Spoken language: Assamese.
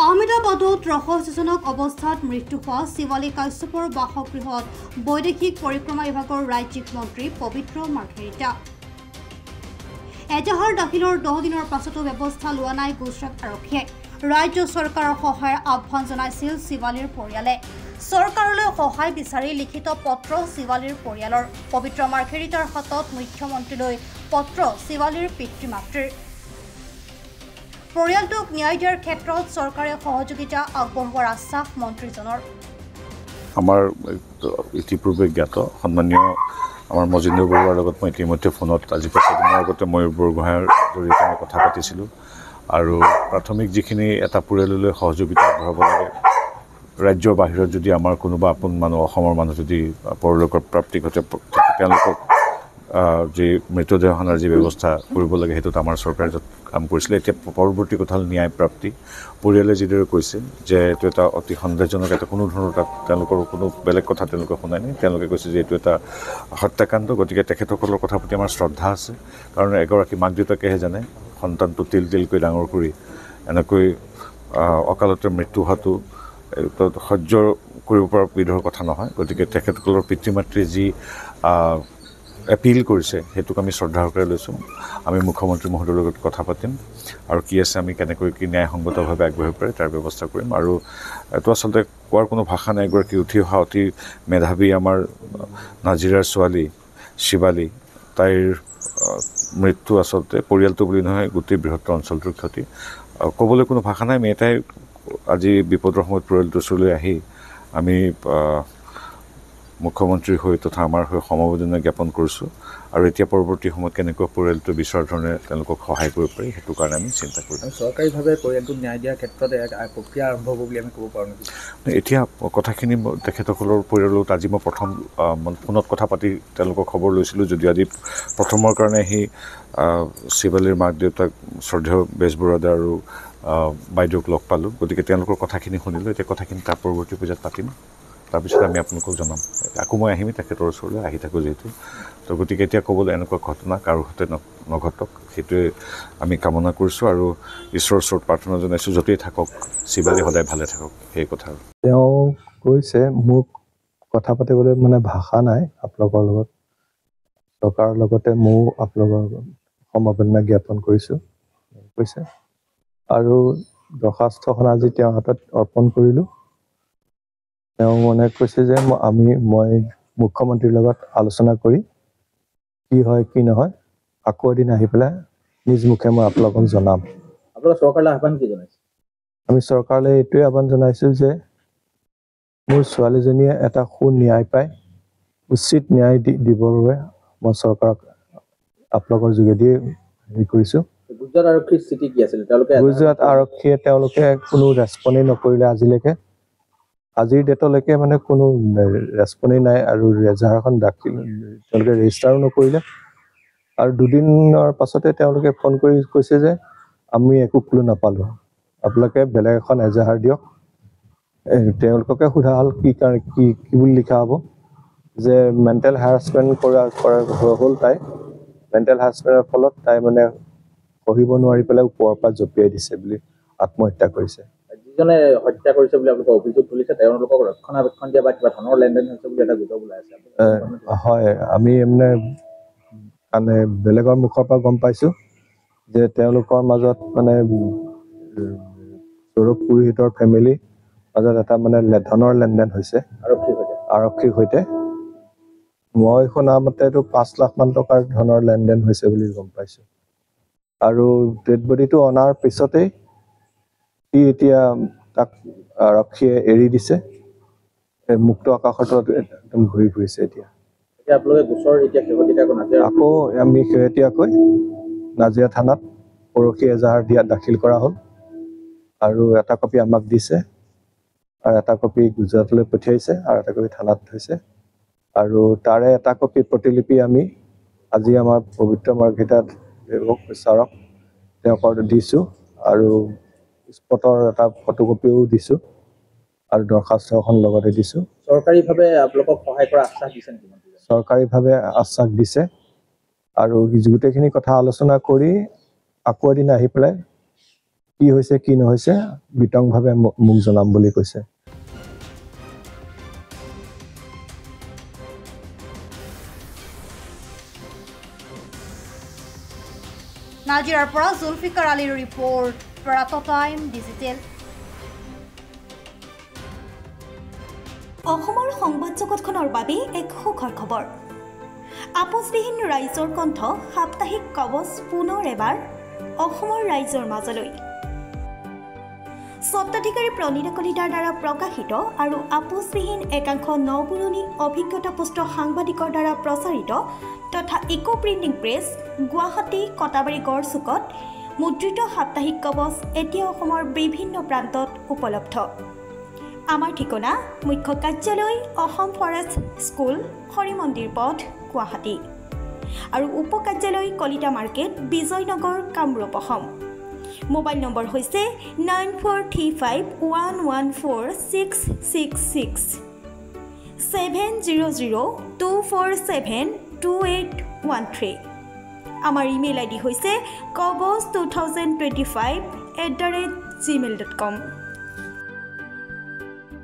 আহমেদাবাদত ৰহস্যজনক অৱস্থাত মৃত্যু হোৱা শিৱালী কাশ্যপৰ বাসগৃহত বৈদেশিক পৰিক্ৰমা বিভাগৰ ৰাজ্যিক মন্ত্ৰী পবিত্ৰ মাৰ্ঘেৰিটা। এজাহাৰ দাখিলৰ 10 দিনৰ পাছতো ব্যৱস্থা লোৱা নাই গুজৰাট আৰক্ষীয়ে। ৰাজ্য চৰকাৰৰ সহায়ৰ আহ্বান জনাইছিল শিৱালীৰ পৰিয়ালে। চৰকাৰলৈ সহায় বিচাৰি লিখিত পত্ৰ শিৱালীৰ পৰিয়ালৰ। পবিত্ৰ মাৰ্ঘেৰিটাৰ হাতত মুখ্যমন্ত্ৰীলৈ পত্ৰ শিৱালীৰ পিতৃ মাতৃৰ। পৰিয়ালটোক ন্যায় দিয়াৰ ক্ষেত্ৰত চৰকাৰে সহযোগিতা আগবঢ়োৱাৰ আশ্বাস মন্ত্ৰীজনৰ। আমাৰ ইতিপূৰ্বে জ্ঞাত সন্মানীয় আমাৰ মজিন্দৰ বৰুৱাৰ লগত মই ইতিমধ্যে ফোনত আজি 5 দিনৰ আগতে মই বৰগোহাঁইৰ জৰিয়তে মই কথা পাতিছিলোঁ আৰু প্ৰাথমিক যিখিনি এটা পৰিয়াললৈ সহযোগিতা আগবঢ়াব লাগে, ৰাজ্যৰ বাহিৰত যদি আমাৰ কোনোবা আপোন মানুহ অসমৰ মানুহ যদি পৰলোকৰ প্ৰাপ্তি ঘটে তেওঁলোকক যি মৃতদেহ অনাৰ যি ব্যৱস্থা কৰিব লাগে সেইটোত আমাৰ চৰকাৰে কাম কৰিছিলে। এতিয়া পৰৱৰ্তী কথা হ'ল ন্যায় প্ৰাপ্তি। পৰিয়ালে যিদৰে কৈছে যে এইটো এটা অতি সন্দেহজনক, এটা কোনো ধৰণৰ তাত তেওঁলোকৰ কোনো বেলেগ কথা তেওঁলোকে শুনাই নাই। তেওঁলোকে কৈছে যে এইটো এটা হত্যাকাণ্ড, গতিকে তেখেতসকলৰ কথা প্ৰতি আমাৰ শ্ৰদ্ধা আছে। কাৰণ এগৰাকী মাক দেউতাকেহে জানে সন্তানটো তিল তিলকৈ ডাঙৰ কৰি এনেকৈ অকালতে মৃত্যু হোৱাটো সহ্য কৰিব পৰা বিধৰ কথা নহয়। গতিকে তেখেতসকলৰ পিতৃ মাতৃয়ে যি এপিল কৰিছে সেইটোক আমি শ্ৰদ্ধা সহকাৰে লৈছোঁ। আমি মুখ্যমন্ত্ৰী মহোদয়ৰ লগত কথা পাতিম আৰু কি আছে আমি কেনেকৈ কি ন্যায়সংগতভাৱে আগবাঢ়িব পাৰে তাৰ ব্যৱস্থা কৰিম। আৰু এইটো আচলতে কোৱাৰ কোনো ভাষা নাই। এগৰাকী উঠি অহা অতি মেধাৱী আমাৰ নাজিৰাৰ ছোৱালী শিৱালী, তাইৰ মৃত্যু আচলতে পৰিয়ালটো বুলি নহয় গোটেই বৃহত্তৰ অঞ্চলটোৰ ক্ষতি। ক'বলৈ কোনো ভাষা নাই। আমি এটাই আজি বিপদৰ সময়ত পৰিয়ালটোৰ ওচৰলৈ আহি আমি মুখ্যমন্ত্ৰীৰ হৈ তথা আমাৰ হৈ সমবেদনা জ্ঞাপন কৰিছোঁ আৰু এতিয়া পৰৱৰ্তী সময়ত কেনেকৈ পৰিয়ালটো বিচৰা ধৰণে তেওঁলোকক সহায় কৰিব পাৰি সেইটো কাৰণে আমি চিন্তা কৰিম। চৰকাৰীভাৱে পৰিয়ালটোক ন্যায় দিয়াৰ ক্ষেত্ৰত প্ৰক্ৰিয়া আৰম্ভ হ'ব বুলি আমি ক'ব পাৰোঁ নেকি? এতিয়া কথাখিনি তেখেতসকলৰ পৰিয়ালৰ আজি মই প্ৰথম ফোনত কথা পাতি তেওঁলোকৰ খবৰ লৈছিলোঁ, যদিও আজি প্ৰথমৰ কাৰণে সেই শিৱালীৰ মাক দেউতাক শ্ৰদ্ধেয় বেজবৰুৱাদা আৰু বাইদেউক লগ পালোঁ। গতিকে তেওঁলোকৰ কথাখিনি শুনিলোঁ। এতিয়া কথাখিনি তাৰ পৰৱৰ্তী পৰ্যায়ত পাতিম, তাৰপিছত আমি আপোনালোকক জনাম। আকৌ মই আহিমেই তেখেতৰ ওচৰলৈ, আহি থাকোঁ যিহেতু। তো গতিকে এতিয়া ক'বলৈ এনেকুৱা ঘটনা কাৰো সৈতে নঘটক সেইটোৱে আমি কামনা কৰিছোঁ আৰু ঈশ্বৰৰ ওচৰত প্ৰাৰ্থনা জনাইছোঁ য'তেই থাকক শিৱালী সদায় ভালে থাকক সেই কথা। তেওঁ কৈছে মোক কথা পাতিবলৈ মানে ভাষা নাই আপোনালোকৰ লগত, চৰকাৰৰ লগতে ময়ো আপোনালোকৰ সমবেদনা জ্ঞাপন কৰিছোঁ কৈছে। আৰু দৰখাস্তখন আজি তেওঁৰ হাতত অৰ্পণ কৰিলোঁ। তেওঁ মানে কৈছে যে মই মুখ্যমন্ত্ৰীৰ লগত আলোচনা কৰি কি হয় কি নহয় আকৌ এদিন আহি পেলাই নিজ মুখে মই আপোনালোকক জনাম। আপোনালোকে চৰকাৰলৈ আহ্বান কি জনাইছে? আমি চৰকাৰলৈ এইটোৱে আহ্বান জনাইছোঁ যে মোৰ ছোৱালীজনীয়ে এটা সুন্যায় পায়, উচিত ন্যায় দিবৰ বাবে মই চৰকাৰক আপোনালোকৰ যোগেদিয়ে হেৰি কৰিছোঁ। গুজৰাট আৰক্ষীৰ স্থিতি কি আছিল? গুজৰাট আৰক্ষীয়ে তেওঁলোকে কোনো ৰেছপণ্ডেই নকৰিলে আজিলৈকে। আজিৰ ডেটলৈকে মানে কোনো ৰেছপণ্ডেই নাই আৰু এজাহাৰখন তেওঁলোকে ৰেজিষ্টাৰো নকৰিলে। আৰু 2 দিনৰ পাছতে তেওঁলোকে ফোন কৰি কৈছে যে আমি একো ক্লু নাপালোঁ, আপোনালোকে বেলেগ এখন এজাহাৰ দিয়ক। তেওঁলোককে সোধা হ'ল কি বুলি লিখা হ'ব, যে মেণ্টেল হেৰাছমেণ্ট কৰা হ'ল তাই। মেণ্টেল হেৰাছমেণ্টৰ ফলত তাই মানে সহিব নোৱাৰি পেলাই ওপৰৰ পৰা জঁপিয়াই দিছে বুলি আত্মহত্যা কৰিছে। যিজনে হত্যা কৰিছে বুলি আপোনালোকে অভিযোগ তুলিছে তেওঁলোকক ৰক্ষণাবেক্ষণ দিয়া বা কিবা ধনৰ লেনদেন হৈছে বুলি এটা গুজব ওলাই আছে। হয়, আমি মানে বেলেগৰ মুখৰ পৰা গম পাইছোঁ যে তেওঁলোকৰ মাজত মানে সৌৰভ পুৰোহিতৰ ফেমিলিৰ মাজত এটা মানে ধনৰ লেনদেন হৈছে আৰক্ষীৰ সৈতে। মই শুনা মতেতো 5 লাখ মান টকাৰ ধনৰ লেনদেন হৈছে বুলি গম পাইছোঁ। আৰু ডেড বডিটো অনাৰ পিছতেই সি এতিয়া তাক আৰক্ষীয়ে এৰি দিছে, মুক্ত আকাশৰ তলত একদম ঘূৰি ফুৰিছে। এতিয়া আকৌ আমি শেহতীয়াকৈ নাজিৰা থানাত পৰহি এজাহাৰ দাখিল কৰা হ'ল আৰু এটা কপি আমাক দিছে আৰু এটা কপি গুজৰাটলৈ পঠিয়াইছে আৰু এটা কপি থানাত থৈছে। আৰু তাৰে এটা কপি প্ৰতিলিপি আমি আজি আমাৰ পবিত্ৰ মাৰ্ঘেৰিটাত ছাৰক তেওঁক দিছোঁ আৰু স্পটৰ এটা ফটোকপিও দিছোঁ আৰু দৰখাস্তখন লগতে দিছোঁ। চৰকাৰীভাৱে আপোনালোকক সহায় কৰা আশ্বাস দিছে নেকি? চৰকাৰীভাৱে আশ্বাস দিছে আৰু গোটেইখিনি কথা আলোচনা কৰি আকৌ এদিন আহি পেলাই কি হৈছে কি নহৈছে বিতংভাৱে মোক জনাম বুলি কৈছে। নাজিৰাৰ পৰা জুলফিকাৰ আলীৰ ৰিপৰ্ট, প্ৰাত টাইম ডিজিটেল। অসমৰ সংবাদ জগতখনৰ বাবে এক সুখৰ খবৰ। আপোচবিহীন ৰাইজৰ কণ্ঠ সাপ্তাহিক কবচ পুনৰ এবাৰ অসমৰ ৰাইজৰ মাজলৈ। স্বত্বাধিকাৰী প্ৰণীতা কলিতাৰ দ্বাৰা প্ৰকাশিত আৰু আপোচবিহীন একাংশ নপুৰণি অভিজ্ঞতাপুষ্ট সাংবাদিকৰ দ্বাৰা প্ৰচাৰিত তথা eco printing press Guwahati Katabari গড়চুকত মুদ্ৰিত সাপ্তাহিক কবচ এতিয়া অসমৰ বিভিন্ন প্ৰান্তত উপলব্ধ। আমাৰ ঠিকনা মুখ্য কাৰ্যালয় অসম ফৰেষ্ট স্কুল হৰিমন্দিৰ পথ গুৱাহাটী আৰু উপ কাৰ্যালয় Kalita market Bijoynagar Kamrup Assam. Mobile number হৈছে 9435114666 7002472813। আমাৰ ইমেইল আইডি হৈছে kobos2025@gmail.com।